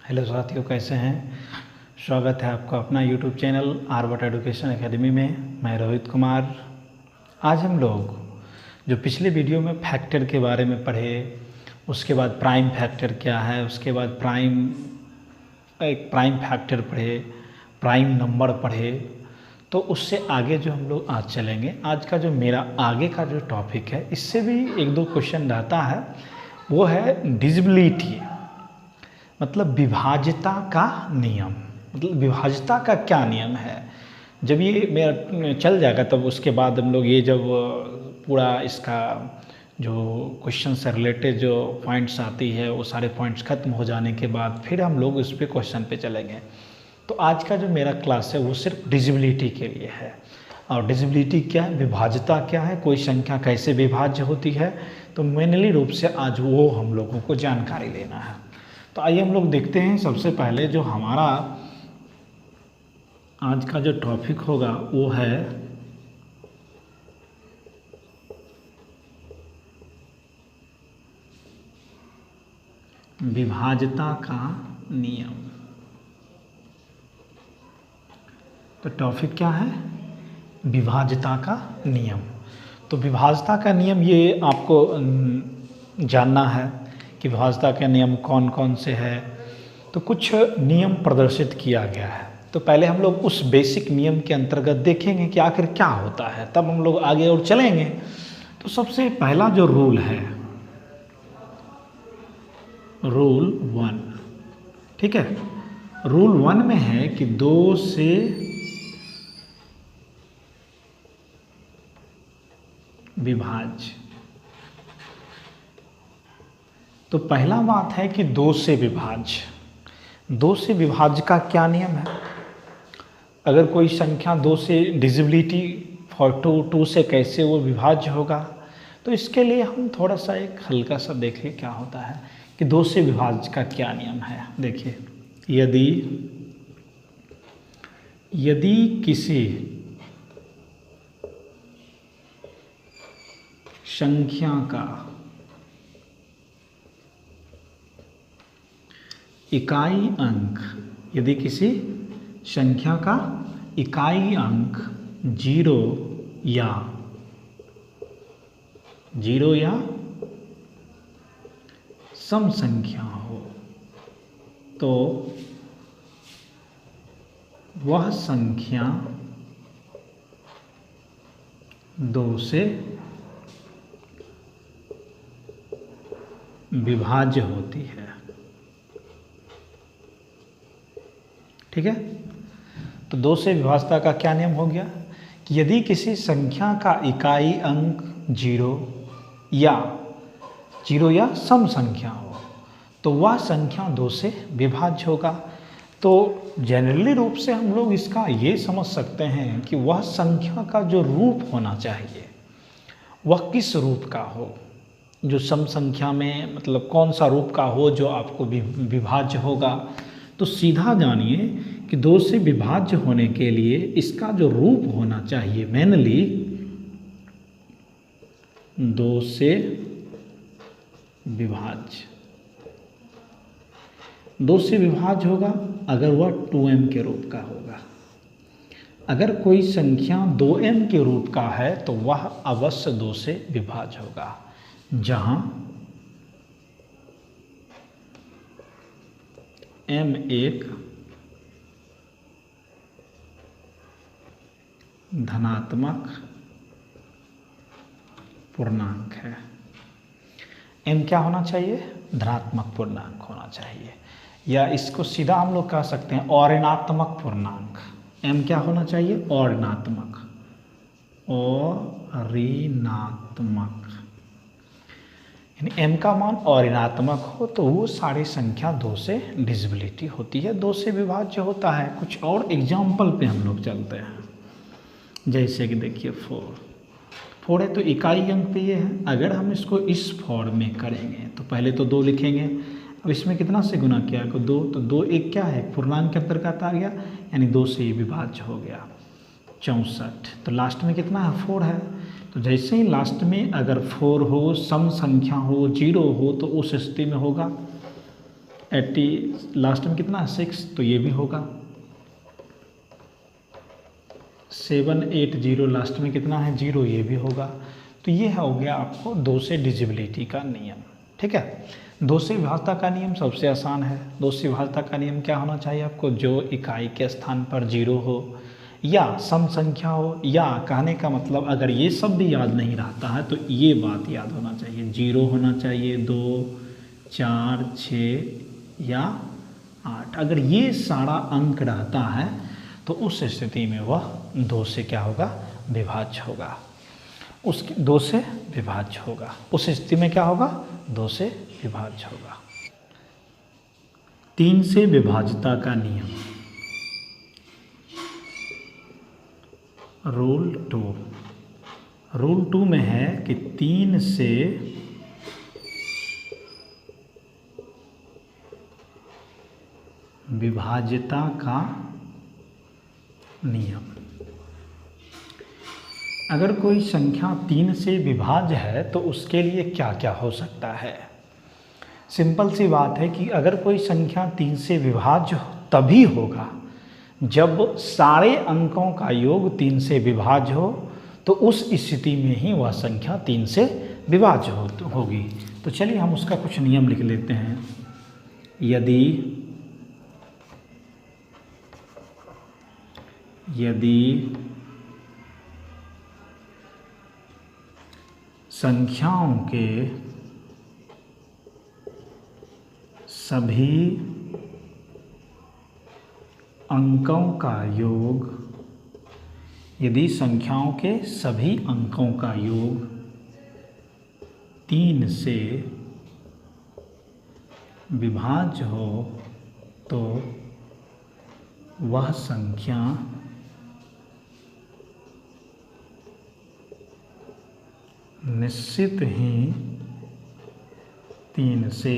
Hello साथियों, कैसे हैं। स्वागत है आपका अपना YouTube channel Aryabhatta education academy में। मैं रोहित कुमार। आज हम लोग जो पिछले वीडियो में फैक्टर के बारे में पढ़े, उसके बाद प्राइम फैक्टर क्या है, उसके बाद एक प्राइम फैक्टर पढ़े, प्राइम नंबर पढ़े, तो उससे आगे जो हम लोग आज चलेंगे। आज का जो मेरा आगे का जो टॉपिक है, इससे भी एक दो क्वेश्चन रहता है। वो है डिविजिबिलिटी, मतलब विभाज्यता का नियम। मतलब विभाज्यता का क्या नियम है। जब ये मेरा चल जाएगा तब उसके बाद हम लोग ये जब पूरा इसका जो क्वेश्चन से रिलेटेड जो पॉइंट्स आती है वो सारे पॉइंट्स खत्म हो जाने के बाद फिर हम लोग उस पर क्वेश्चन पे चलेंगे। तो आज का जो मेरा क्लास है वो सिर्फ डिविजिबिलिटी के लिए है। और डिविजिबिलिटी क्या है, विभाज्यता क्या है, कोई संख्या कैसे विभाज्य होती है, तो मेनली रूप से आज वो हम लोगों को जानकारी लेना है। तो आइए हम लोग देखते हैं। सबसे पहले जो हमारा आज का जो टॉपिक होगा वो है विभाज्यता का नियम। तो टॉपिक क्या है, विभाज्यता का नियम। तो विभाज्यता का नियम ये आपको जानना है कि विभाज्यता के नियम कौन कौन से हैं। तो कुछ नियम प्रदर्शित किया गया है। तो पहले हम लोग उस बेसिक नियम के अंतर्गत देखेंगे कि आखिर क्या होता है, तब हम लोग आगे और चलेंगे। तो सबसे पहला जो रूल है, रूल 1, ठीक है। रूल 1 में है कि 2 से विभाज्य। तो पहला बात है कि 2 से विभाज्य। 2 से विभाज्य का क्या नियम है। अगर कोई संख्या 2 से डिविजिबिलिटी फॉर 2 से कैसे वो विभाज्य होगा, तो इसके लिए हम थोड़ा सा एक हल्का सा देखें क्या होता है कि 2 से विभाज्य का क्या नियम है। देखिए, यदि किसी संख्या का इकाई अंक, यदि किसी संख्या का इकाई अंक 0 या सम संख्या हो, तो वह संख्या 2 से विभाज्य होती है। ठीक है। तो 2 से विभाज्यता का क्या नियम हो गया कि यदि किसी संख्या का इकाई अंक 0 या सम संख्या हो, तो वह संख्या 2 से विभाज्य होगा। तो जनरली रूप से हम लोग इसका ये समझ सकते हैं कि वह संख्या का जो रूप होना चाहिए वह किस रूप का हो, जो सम संख्या में मतलब कौन सा रूप का हो जो आपको विभाज्य होगा। तो सीधा जानिए कि 2 से विभाज्य होने के लिए इसका जो रूप होना चाहिए, मेनली 2 से विभाज्य। 2 से विभाज्य होगा अगर वह 2m के रूप का होगा। अगर कोई संख्या 2m के रूप का है तो वह अवश्य 2 से विभाज्य होगा, जहां m एक धनात्मक पूर्णांक है। m क्या होना चाहिए, धनात्मक पूर्णांक होना चाहिए, या इसको सीधा हम लोग कह सकते हैं अऋणात्मक पूर्णांक। m क्या होना चाहिए, अऋणात्मक। यानी m का मान अऋणात्मक हो तो वो सारी संख्या 2 से डिविजिबिलिटी होती है, 2 से विभाज्य होता है। कुछ और एग्जाम्पल पे हम लोग चलते हैं। जैसे कि देखिए 4 है तो इकाई अंक पे ये है। अगर हम इसको इस फॉर्म में करेंगे तो पहले तो 2 लिखेंगे। अब इसमें कितना से गुना किया है, 2, तो 2 एक क्या है, पूर्णांक के अंतर्गत आ गया, यानी 2 से विभाज्य हो गया। 64, तो लास्ट में कितना है, 4 है। तो जैसे ही लास्ट में अगर 4 हो, सम संख्या हो, 0 हो, तो उस स्थिति में होगा 80 लास्ट में कितना है 6, तो ये भी होगा। 780 लास्ट में कितना है 0, ये भी होगा। तो ये हो गया आपको 2 से डिजिबिलिटी का नियम। ठीक है, 2 से विभाज्यता का नियम सबसे आसान है। 2 से विभाज्यता का नियम क्या होना चाहिए आपको, जो इकाई के स्थान पर 0 हो या सम संख्या हो, या कहने का मतलब अगर ये सब भी याद नहीं रहता है तो ये बात याद होना चाहिए, 0 होना चाहिए, 2, 4, 6 या 8। अगर ये सारा अंक रहता है तो उस स्थिति में वह 2 से क्या होगा, विभाज्य होगा। उसके 2 से विभाज्य होगा, उस स्थिति में क्या होगा, 2 से विभाज्य होगा। 3 से विभाज्यता का नियम, रूल 2 में है कि 3 से विभाज्यता का नियम। अगर कोई संख्या 3 से विभाज्य है तो उसके लिए क्या क्या हो सकता है। सिंपल सी बात है कि अगर कोई संख्या 3 से विभाज्य तभी होगा जब सारे अंकों का योग 3 से विभाज्य हो, तो उस स्थिति में ही वह संख्या 3 से विभाज्य होगी। तो चलिए हम उसका कुछ नियम लिख लेते हैं। यदि संख्याओं के सभी अंकों का योग, यदि संख्याओं के सभी अंकों का योग 3 से विभाज्य हो तो वह संख्या निश्चित ही 3 से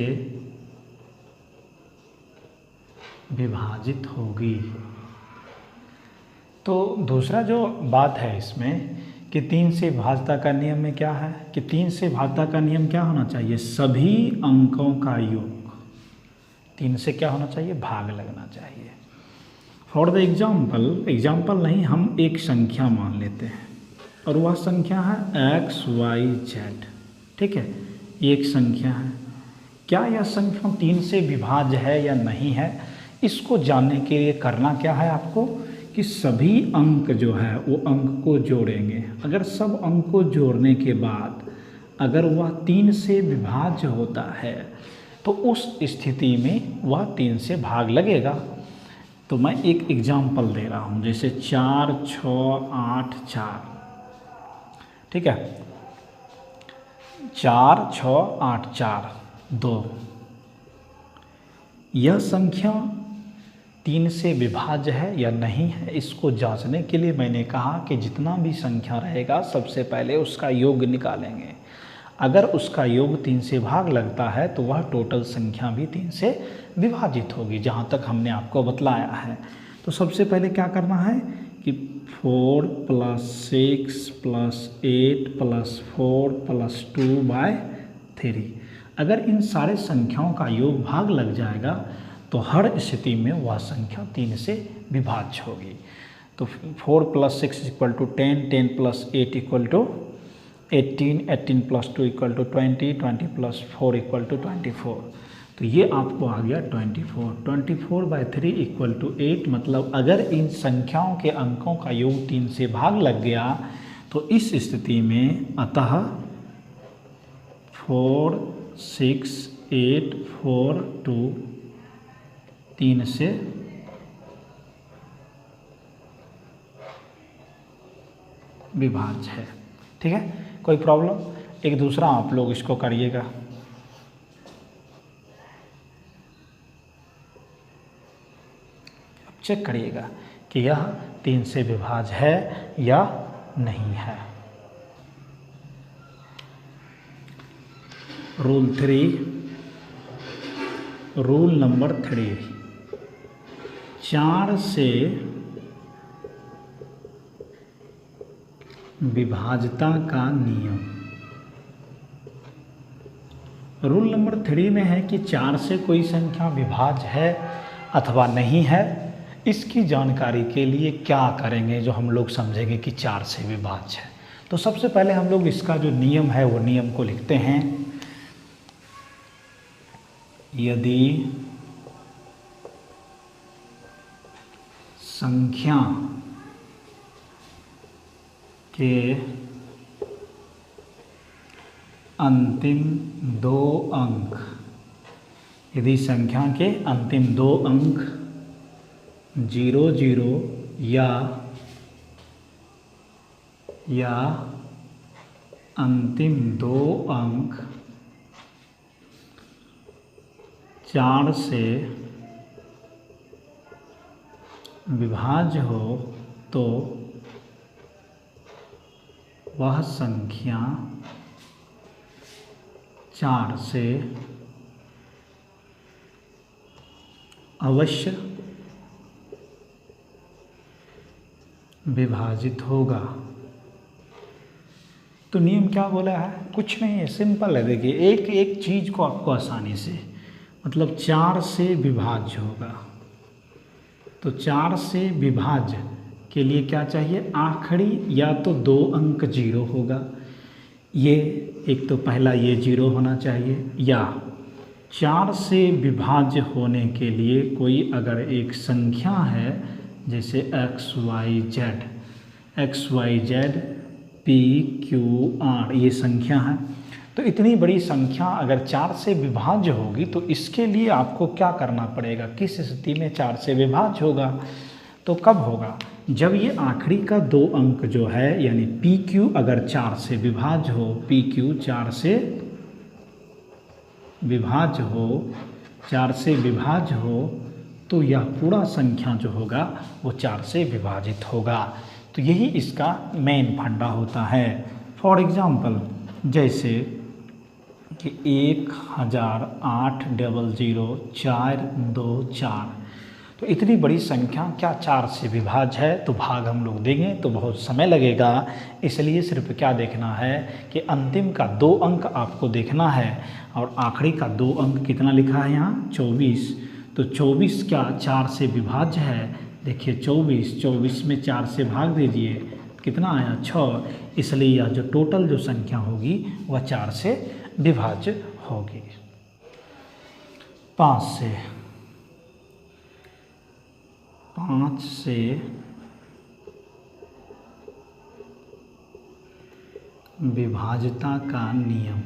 विभाजित होगी। तो दूसरा जो बात है इसमें कि 3 से विभाज्यता का नियम में क्या है कि 3 से विभाज्यता का नियम क्या होना चाहिए, सभी अंकों का योग 3 से क्या होना चाहिए, भाग लगना चाहिए। फॉर द एग्जाम्पल नहीं, हम एक संख्या मान लेते हैं और वह संख्या है XYZ। ठीक है, ये एक संख्या है। क्या यह संख्या 3 से विभाज्य है या नहीं है, इसको जानने के लिए करना क्या है आपको कि सभी अंक जो है वो अंक को जोड़ेंगे। अगर सब अंक को जोड़ने के बाद अगर वह 3 से विभाज्य होता है तो उस स्थिति में वह 3 से भाग लगेगा। तो मैं एक एग्जाम्पल दे रहा हूँ, जैसे 4, 6, 8, 4। ठीक है, 4, 6, 8, 4, 2। यह संख्या 3 से विभाज्य है या नहीं है, इसको जांचने के लिए मैंने कहा कि जितना भी संख्या रहेगा सबसे पहले उसका योग निकालेंगे। अगर उसका योग 3 से भाग लगता है तो वह टोटल संख्या भी 3 से विभाजित होगी, जहाँ तक हमने आपको बतलाया है। तो सबसे पहले क्या करना है कि 4 + 6 + 8 + 4 + 2/3। अगर इन सारे संख्याओं का योग भाग लग जाएगा तो हर स्थिति में वह संख्या 3 से विभाज्य होगी। तो 4 + 6 = 10, 10 + 8 = 18, 18 + 2 = 20, 20 + 4 = 24। तो ये आपको आ गया 24। 24/3 = 8। मतलब अगर इन संख्याओं के अंकों का योग 3 से भाग लग गया तो इस स्थिति में अतः 4, 6, 8, 4, 2 3 से विभाज्य है। ठीक है, कोई प्रॉब्लम? एक दूसरा आप लोग इसको करिएगा। अब चेक करिएगा कि यह 3 से विभाज्य है या नहीं है। रूल नंबर 3, 4 से विभाज्यता का नियम। रूल नंबर 3 में है कि 4 से कोई संख्या विभाज्य है अथवा नहीं है। इसकी जानकारी के लिए क्या करेंगे जो हम लोग समझेंगे कि 4 से विभाज्य है। तो सबसे पहले हम लोग इसका जो नियम है वो नियम को लिखते हैं। यदि संख्या के अंतिम 2 अंक, यदि संख्या के अंतिम 2 अंक 0 0 या अंतिम 2 अंक 4 से विभाज्य हो तो वह संख्या 4 से अवश्य विभाजित होगा। तो नियम क्या बोला है? कुछ नहीं है, सिंपल है। देखिए एक एक चीज़ को आपको आसानी से, मतलब 4 से विभाज्य होगा। तो 4 से विभाज्य के लिए क्या चाहिए? आखिरी या तो 2 अंक 0 होगा, ये एक तो पहला ये 0 होना चाहिए, या 4 से विभाज्य होने के लिए कोई अगर एक संख्या है जैसे X Y Z P Q R, ये संख्या है। तो इतनी बड़ी संख्या अगर 4 से विभाज्य होगी तो इसके लिए आपको क्या करना पड़ेगा? किस स्थिति में 4 से विभाज्य होगा? तो कब होगा? जब ये आखिरी का 2 अंक जो है यानी पी क्यू अगर 4 से विभाज्य हो, पी क्यू 4 से विभाज्य हो, 4 से विभाज्य हो, तो यह पूरा संख्या जो होगा वो 4 से विभाजित होगा। तो यही इसका मेन फंडा होता है। फॉर एग्जाम्पल जैसे कि 1008000424, तो इतनी बड़ी संख्या क्या 4 से विभाज्य है? तो भाग हम लोग देंगे तो बहुत समय लगेगा, इसलिए सिर्फ क्या देखना है कि अंतिम का 2 अंक आपको देखना है और आखिरी का 2 अंक कितना लिखा है यहाँ? 24। तो 24 क्या 4 से विभाज्य है? देखिए 24 में 4 से भाग दीजिए, कितना आया? 6। इसलिए यह जो टोटल जो संख्या होगी वह 4 से विभाज्य होगी। 5 से विभाज्यता का नियम।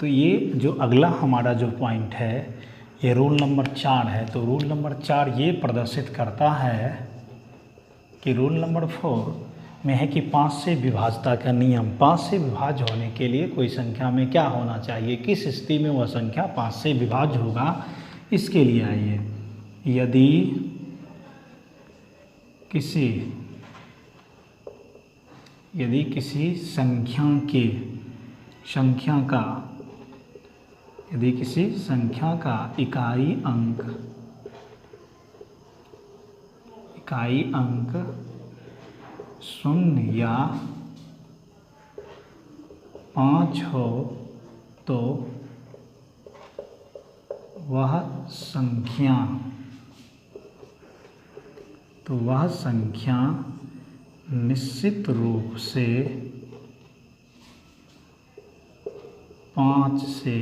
तो ये जो अगला हमारा जो पॉइंट है ये रूल नंबर 4 है। तो रूल नंबर 4 ये प्रदर्शित करता है कि रूल नंबर 4 में है कि 5 से विभाज्यता का नियम। 5 से विभाज्य होने के लिए कोई संख्या में क्या होना चाहिए? किस स्थिति में वह संख्या 5 से विभाज्य होगा? इसके लिए आइए, यदि किसी संख्या का इकाई अंक 0 या 5 हो तो वह संख्या निश्चित रूप से 5 से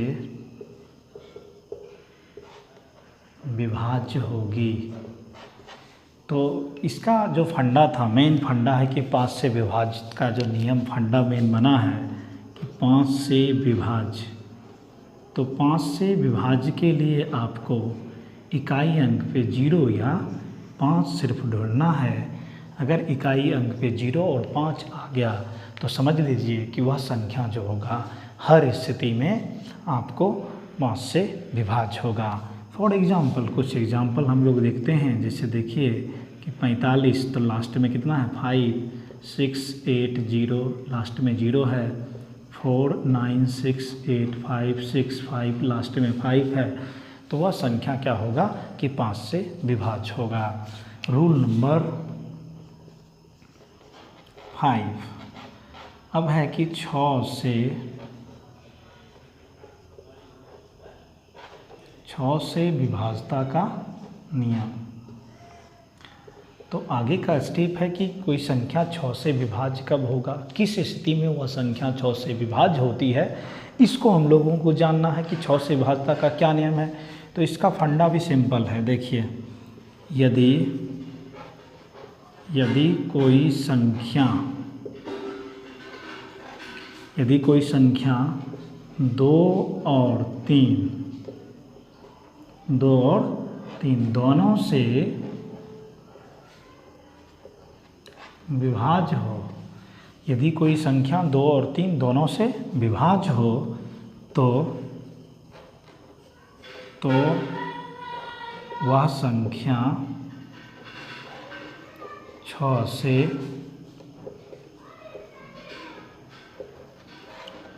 विभाज्य होगी। तो इसका जो फंडा था, मेन फंडा है कि 5 से विभाज्य का जो नियम फंडा मेन बना है कि 5 से विभाज्य। तो 5 से विभाज्य के लिए आपको इकाई अंक पे 0 या 5 सिर्फ ढूंढना है। अगर इकाई अंक पे 0 और 5 आ गया तो समझ लीजिए कि वह संख्या जो होगा हर स्थिति में आपको 5 से विभाज्य होगा। फॉर एग्जाम्पल कुछ एग्जाम्पल हम लोग देखते हैं। जैसे देखिए कि 45, तो लास्ट में कितना है? 5, 6, 8, 0, लास्ट में 0 है। 4, 9, 6, 8, 5, 6, 5, लास्ट में 5 है। तो वह संख्या क्या होगा कि 5 से विभाज्य होगा। रूल नंबर 5 अब है कि 6 से 6 से विभाज्यता का नियम। तो आगे का स्टेप है कि कोई संख्या 6 से विभाज्य कब होगा, किस स्थिति में वह संख्या 6 से विभाज्य होती है, इसको हम लोगों को जानना है कि 6 से विभाज्यता का क्या नियम है। तो इसका फंडा भी सिंपल है। देखिए, यदि कोई संख्या 2 और 3 दोनों से विभाज्य हो, यदि कोई संख्या 2 और 3 दोनों से विभाज्य हो तो वह संख्या 6 से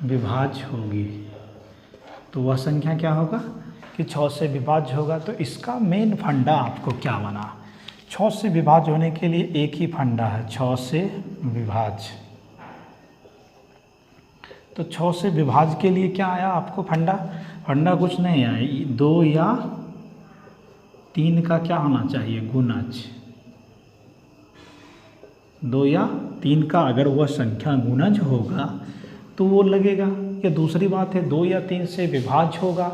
विभाज्य होगी। तो वह संख्या क्या होगा कि 6 से विभाज्य होगा। तो इसका मेन फंडा आपको क्या बना, 6 से विभाज्य होने के लिए एक ही फंडा है, 6 से विभाज्य। तो 6 से विभाज्य के लिए क्या आया आपको फंडा कुछ नहीं आया, 2 या 3 का क्या होना चाहिए, गुणज। 2 या 3 का अगर वह संख्या गुणज होगा तो वो लगेगा। या दूसरी बात है 2 या 3 से विभाज्य होगा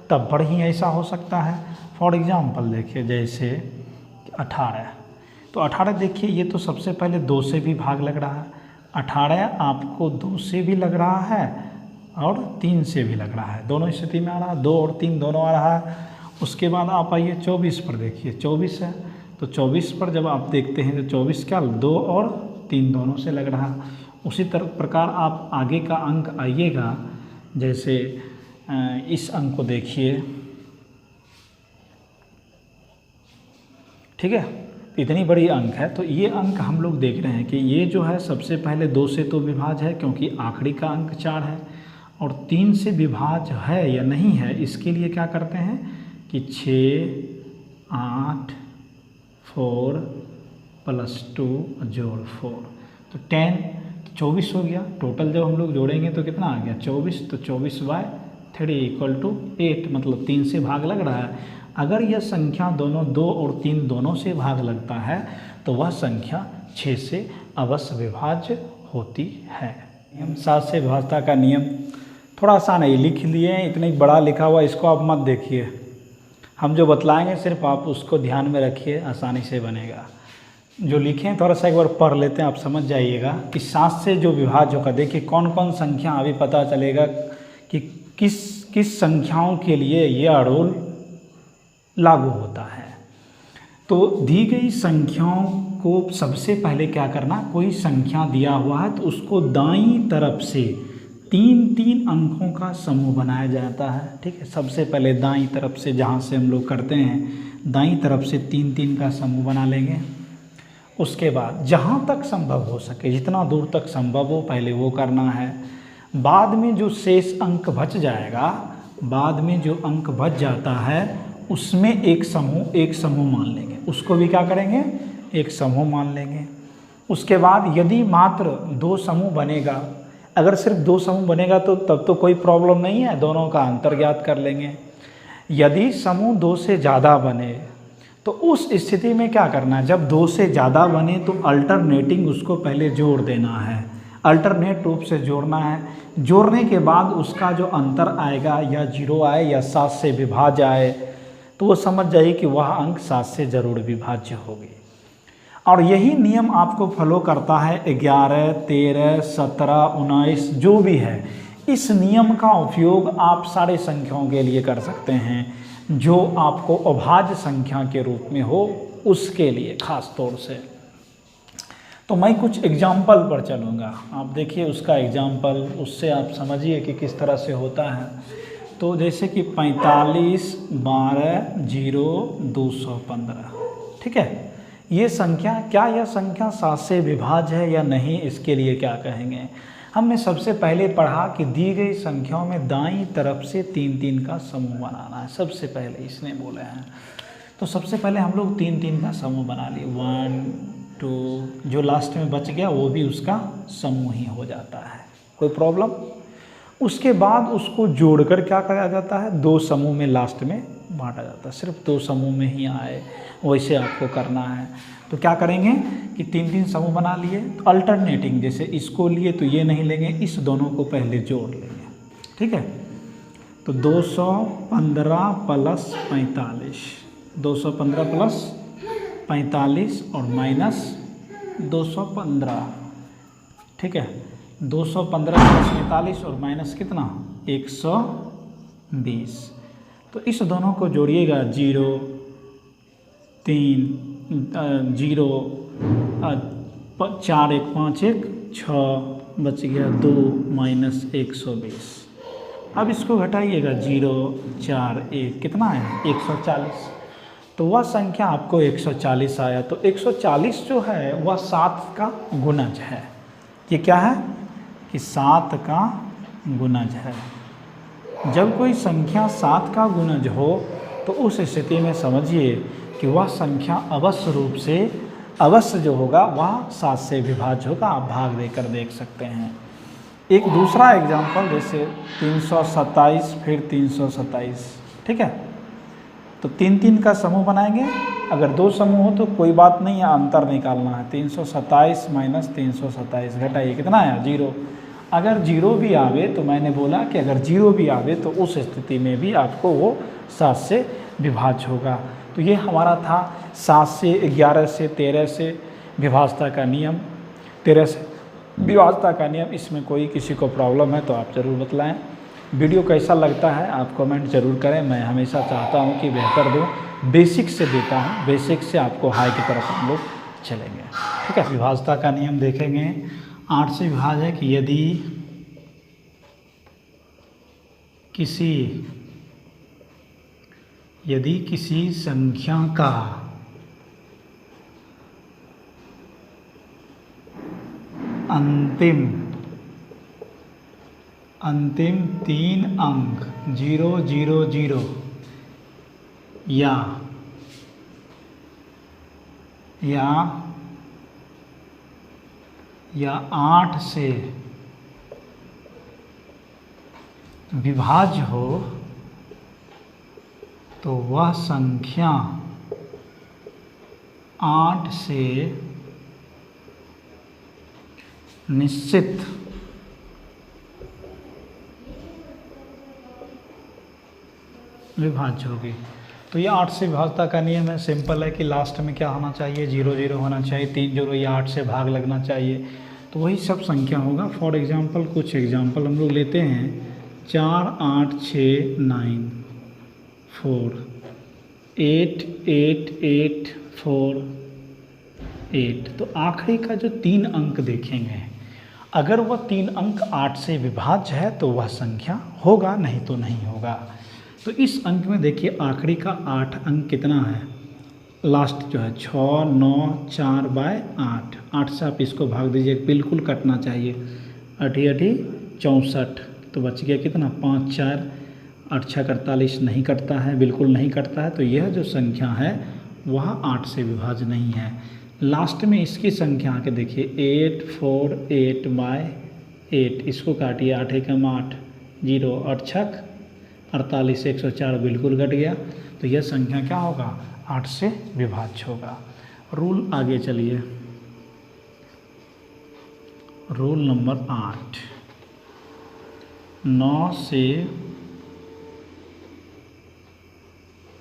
तब पर ही ऐसा हो सकता है। फॉर एग्जाम्पल देखिए, जैसे 18। तो 18 देखिए, ये तो सबसे पहले 2 से भी भाग लग रहा है। 18 आपको 2 से भी लग रहा है और 3 से भी लग रहा है, दोनों स्थिति में आ रहा है, 2 और 3 दोनों आ रहा है। उसके बाद आप आइए 24 पर, देखिए 24 है। तो 24 पर जब आप देखते हैं तो 24 क्या 2 और 3 दोनों से लग रहा है। उसी तरह प्रकार आप आगे का अंक आइएगा, जैसे इस अंक को देखिए, ठीक है, इतनी बड़ी अंक है। तो ये अंक हम लोग देख रहे हैं कि ये जो है सबसे पहले 2 से तो विभाज्य है क्योंकि आखिरी का अंक 4 है, और 3 से विभाज्य है या नहीं है इसके लिए क्या करते हैं कि 6, 8, 4 + 2 जोड़ 4, तो 10, 24 हो गया। टोटल जब हम लोग जोड़ेंगे तो कितना आ गया 24। तो 24/3 = 8, मतलब 3 से भाग लग रहा है। अगर यह संख्या दोनों 2 और 3 दोनों से भाग लगता है तो वह संख्या 6 से अवश्य विभाज्य होती है। नियम 7 से विभाज्यता का नियम थोड़ा सा नहीं लिख लिए, इतना ही बड़ा लिखा हुआ, इसको आप मत देखिए, हम जो बतलाएंगे सिर्फ आप उसको ध्यान में रखिए, आसानी से बनेगा। जो लिखे हैं थोड़ा सा एक बार पढ़ लेते हैं, आप समझ जाइएगा कि 7 से जो विभाज्य होगा। देखिए कौन कौन संख्या, अभी पता चलेगा कि किस संख्याओं के लिए यह रूल लागू होता है। तो दी गई संख्याओं को सबसे पहले क्या करना, कोई संख्या दिया हुआ है तो उसको दाईं तरफ से 3-3 अंकों का समूह बनाया जाता है। ठीक है, सबसे पहले दाईं तरफ से, जहाँ से हम लोग करते हैं दाईं तरफ से 3-3 का समूह बना लेंगे। उसके बाद जहाँ तक संभव हो सके, जितना दूर तक संभव हो पहले वो करना है। बाद में जो शेष अंक बच जाएगा, बाद में जो अंक बच जाता है उसमें एक समूह मान लेंगे, उसको भी क्या करेंगे, एक समूह मान लेंगे। उसके बाद यदि मात्र 2 समूह बनेगा, अगर सिर्फ 2 समूह बनेगा तो तब तो कोई प्रॉब्लम नहीं है, दोनों का अंतर ज्ञात कर लेंगे। यदि समूह 2 से ज़्यादा बने तो उस स्थिति में क्या करना है, जब 2 से ज़्यादा बने तो अल्टरनेटिंग उसको पहले जोड़ देना है, अल्टरनेट रूप से जोड़ना है। जोड़ने के बाद उसका जो अंतर आएगा, या 0 आए या 7 से विभाज्य आए, तो वो समझ जाइए कि वह अंक 7 से जरूर विभाज्य होगी। और यही नियम आपको फॉलो करता है 11, 13, 17, 19 जो भी है। इस नियम का उपयोग आप सारे संख्याओं के लिए कर सकते हैं, जो आपको अभाज्य संख्या के रूप में हो उसके लिए खास तौर से। तो मैं कुछ एग्जाम्पल पर चलूँगा, आप देखिए उसका एग्जाम्पल, उससे आप समझिए कि किस तरह से होता है। तो जैसे कि 45, 12, 0, 215, ठीक है, ये संख्या, क्या यह संख्या 7 से विभाज्य है या नहीं, इसके लिए क्या कहेंगे। हमने सबसे पहले पढ़ा कि दी गई संख्याओं में दाईं तरफ से 3-3 का समूह बनाना है, सबसे पहले इसने बोले हैं। तो सबसे पहले हम लोग 3-3 का समूह बना लिए, 1, 2, जो लास्ट में बच गया वो भी उसका समूह ही हो जाता है, कोई प्रॉब्लम। उसके बाद उसको जोड़कर क्या करा जाता है, दो समूह में लास्ट में बांटा जाता है। सिर्फ दो समूह में ही आए वैसे आपको करना है। तो क्या करेंगे कि 3-3 समूह बना लिए, तो अल्टरनेटिंग, जैसे इसको लिए तो ये नहीं लेंगे, इस दोनों को पहले जोड़ लेंगे, ठीक है। तो 215 प्लस 45, 215 प्लस 45 और माइनस 215, ठीक है। 215 प्लस 45 और माइनस कितना 120। तो इस दोनों को जोड़िएगा, 0 3 0 4 1 5 1 6 बच गया 2 माइनस 120। अब इसको घटाइएगा, 0 4 1 कितना है 140। तो वह संख्या आपको 140 आया। तो 140 जो है वह 7 का गुणज है। ये क्या है कि 7 का गुणज है। जब कोई संख्या 7 का गुणज हो तो उस स्थिति में समझिए कि वह संख्या अवश्य रूप से अवश्य जो होगा वह 7 से विभाज्य होगा। आप भाग देकर देख सकते हैं। एक दूसरा एग्जाम्पल, जैसे 327 फिर 327, ठीक है। तो 3-3 का समूह बनाएंगे। अगर दो समूह हो तो कोई बात नहीं है, अंतर निकालना है। 327 माइनस 327 घटाइए, कितना आया 0। अगर 0 भी आवे तो मैंने बोला कि अगर 0 भी आवे तो उस स्थिति में भी आपको वो 7 से विभाज्य होगा। तो ये हमारा था 7 से 11 से 13 से विभाज्यता का नियम, 13 से विभाज्यता का नियम। इसमें कोई किसी को प्रॉब्लम है तो आप ज़रूर बतलाएं। वीडियो कैसा लगता है आप कमेंट ज़रूर करें। मैं हमेशा चाहता हूं कि बेहतर दूं, बेसिक से देता हूं, बेसिक से आपको हाई की तरफ हम लोग चलेंगे, ठीक है। विभाज्यता का नियम देखेंगे, 8 से विभाज्य है कि यदि किसी संख्या का अंतिम 3 अंक 0 0 0 या 8 से विभाज्य हो तो वह संख्या 8 से निश्चित विभाज्य होगी। तो ये 8 से विभाज्यता का नियम है। सिंपल है कि लास्ट में क्या होना चाहिए, 0 0 होना चाहिए, 3 0 या 8 से भाग लगना चाहिए। तो वही सब संख्या होगा। फॉर एग्जांपल कुछ एग्जांपल हम लोग लेते हैं, 4 8 6 9 4 8 8 8 4 8। तो आखिरी का जो 3 अंक देखेंगे, अगर वह 3 अंक 8 से विभाज्य है तो वह संख्या होगा, नहीं तो नहीं होगा। तो इस अंक में देखिए आखिरी का 8 अंक कितना है, लास्ट जो है 6 9 4 बाय 8। 8 से आप इसको भाग दीजिए, बिल्कुल कटना चाहिए, 8 8 64। तो बच गया कितना 5 4 8 6 48, नहीं कटता है, बिल्कुल नहीं कटता है। तो यह जो संख्या है वह 8 से विभाज्य नहीं है। लास्ट में इसकी संख्या के देखिए 8 4 8 बाय 8, इसको काटिए, 8 1 8 0 8 6 48 104, बिल्कुल घट गया। तो यह संख्या क्या होगा 8 से विभाज्य होगा। रूल आगे चलिए, रूल नंबर 8, 9 से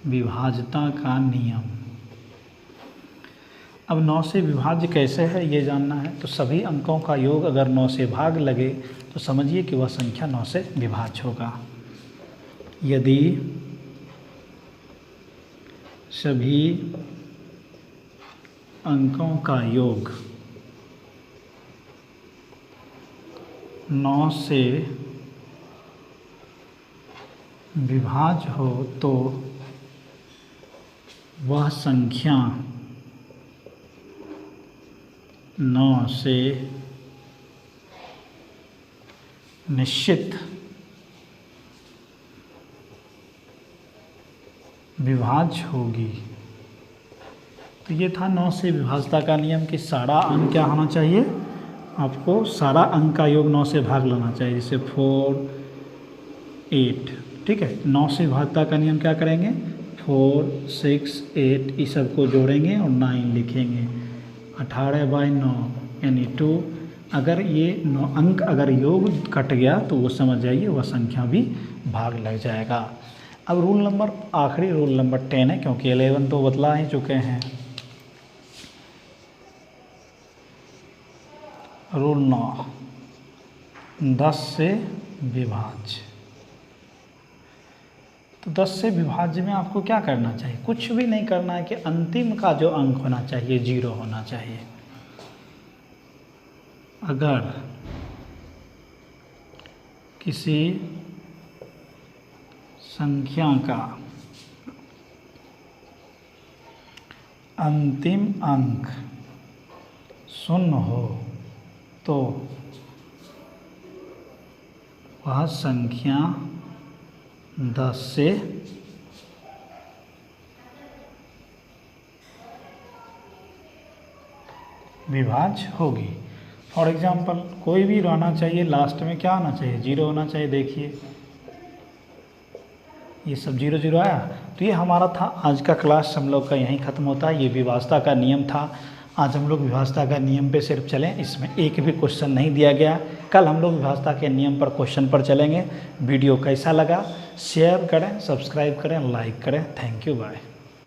विभाज्यता का नियम। अब 9 से विभाज्य कैसे है ये जानना है। तो सभी अंकों का योग अगर 9 से भाग लगे तो समझिए कि वह संख्या 9 से विभाज्य होगा। यदि सभी अंकों का योग 9 से विभाज्य हो तो वह संख्या 9 से निश्चित विभाज्य होगी। तो ये था 9 से विभाज्यता का नियम कि सारा अंक क्या होना चाहिए, आपको सारा अंक का योग 9 से भाग लेना चाहिए। जैसे 4 8, ठीक है। 9 से विभाज्यता का नियम क्या करेंगे, 4, 6, 8 इस सब को जोड़ेंगे और 9 लिखेंगे। 18/9 यानी 2। अगर ये 9 अंक अगर योग कट गया तो वो समझ जाइए वह संख्या भी भाग लग जाएगा। अब रूल नंबर आखिरी रूल नंबर 10 है, क्योंकि 11 तो बतला ही चुके हैं। रूल 9, 10 से विभाज्य। तो 10 से विभाज्य में आपको क्या करना चाहिए, कुछ भी नहीं करना है कि अंतिम का जो अंक होना चाहिए 0 होना चाहिए। अगर किसी संख्या का अंतिम अंक 0 हो तो वह संख्या 10 से विभाज्य होगी। फॉर एग्जाम्पल कोई भी रहना चाहिए, लास्ट में क्या आना चाहिए, 0 होना चाहिए। देखिए ये सब 0 0 आया। तो ये हमारा था आज का क्लास, हम लोग का यहीं ख़त्म होता है। ये विभाज्यता का नियम था। आज हम लोग विभाज्यता का नियम पे सिर्फ चलें, इसमें एक भी क्वेश्चन नहीं दिया गया। कल हम लोग विभाज्यता के नियम पर क्वेश्चन पर चलेंगे। वीडियो कैसा लगा शेयर करें, सब्सक्राइब करें, लाइक करें। Thank you, bye.